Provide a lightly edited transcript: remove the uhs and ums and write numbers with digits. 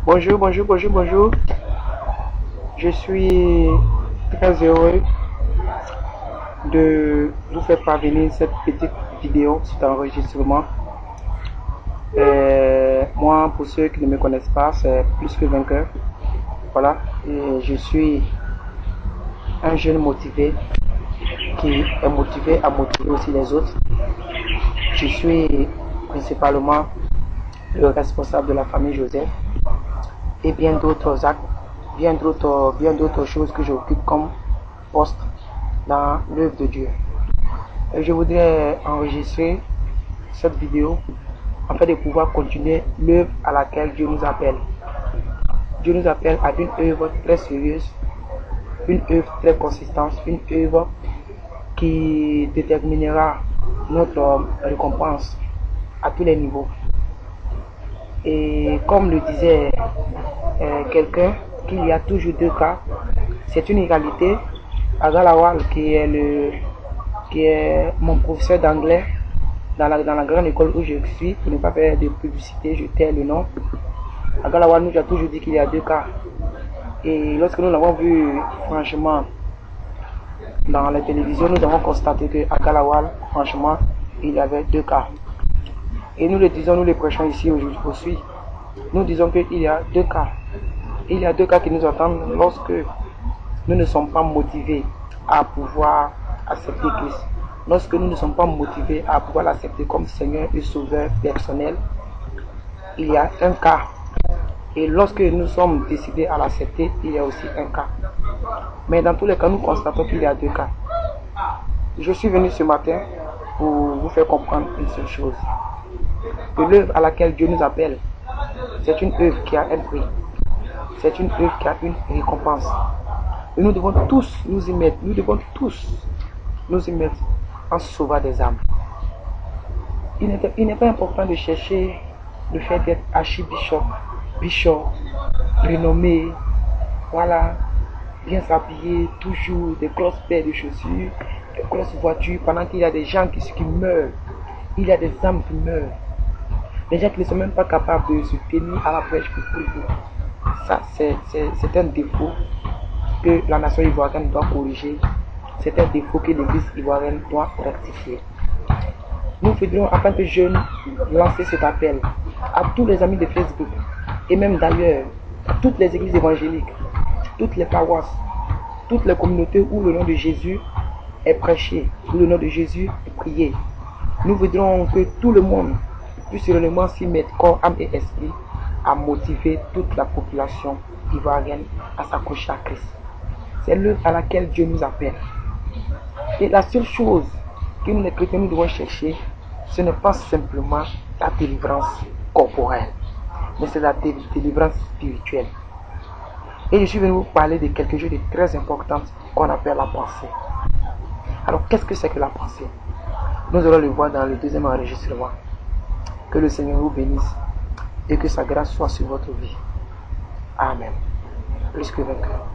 Bonjour, bonjour, bonjour, bonjour. Je suis très heureux de vous faire parvenir cette petite vidéo, cet enregistrement. Moi, pour ceux qui ne me connaissent pas, c'est Plus que Vainqueur. Voilà. Et je suis un jeune motivé qui est motivé à motiver aussi les autres. Je suis principalement le responsable de la famille Joseph et bien d'autres actes, bien d'autres choses que j'occupe comme poste dans l'œuvre de Dieu. Et je voudrais enregistrer cette vidéo afin de pouvoir continuer l'œuvre à laquelle Dieu nous appelle. Dieu nous appelle à une œuvre très sérieuse, une œuvre très consistante, une œuvre qui déterminera notre récompense à tous les niveaux. Et comme le disait quelqu'un, qu'il y a toujours deux cas, c'est une égalité. Agalawal, qui est mon professeur d'anglais dans la grande école où je suis, pour ne pas faire de publicité, je tais le nom. Agalawal nous a toujours dit qu'il y a deux cas. Et lorsque nous l'avons vu, franchement, dans la télévision, nous avons constaté que Agalawal, franchement, il y avait deux cas. Et nous le disons, nous le prêchons ici aujourd'hui. Nous disons qu'il y a deux cas. Il y a deux cas qui nous attendent lorsque nous ne sommes pas motivés à pouvoir accepter Christ. Lorsque nous ne sommes pas motivés à pouvoir l'accepter comme Seigneur et Sauveur personnel, il y a un cas. Et lorsque nous sommes décidés à l'accepter, il y a aussi un cas. Mais dans tous les cas, nous constatons qu'il y a deux cas. Je suis venu ce matin pour vous faire comprendre une seule chose. Que l'œuvre à laquelle Dieu nous appelle, c'est une œuvre qui a un prix. C'est une œuvre qui a une récompense. Et nous devons tous nous y mettre. Nous devons tous nous y mettre en sauvant des âmes. Il n'est pas important de chercher le fait d'être archibishop, bishop, renommé, voilà, bien s'habiller, toujours des grosses paires de chaussures, des grosses voitures, pendant qu'il y a des gens qui meurent. Il y a des âmes qui meurent. Des gens qui ne sont même pas capables de se tenir à la brèche pour vous. Ça, c'est un défaut que la nation ivoirienne doit corriger. C'est un défaut que l'église ivoirienne doit rectifier. Nous voudrions, en tant que jeunes, lancer cet appel à tous les amis de Facebook et même d'ailleurs, à toutes les églises évangéliques, toutes les paroisses, toutes les communautés où le nom de Jésus est prêché, où le nom de Jésus est prié. Nous voudrions que tout le monde puisse réellement s'y mettre corps, âme et esprit à motiver toute la population ivoirienne à s'accrocher à Christ. C'est l'œuvre à laquelle Dieu nous appelle. Et la seule chose que nous les chrétiens nous devons chercher, ce n'est pas simplement la délivrance corporelle, mais c'est la délivrance spirituelle. Et je suis venu vous parler de quelque chose de très important qu'on appelle la pensée. Alors qu'est-ce que c'est que la pensée? Nous allons le voir dans le deuxième enregistrement. Que le Seigneur vous bénisse et que sa grâce soit sur votre vie. Amen. Plus que vainqueur.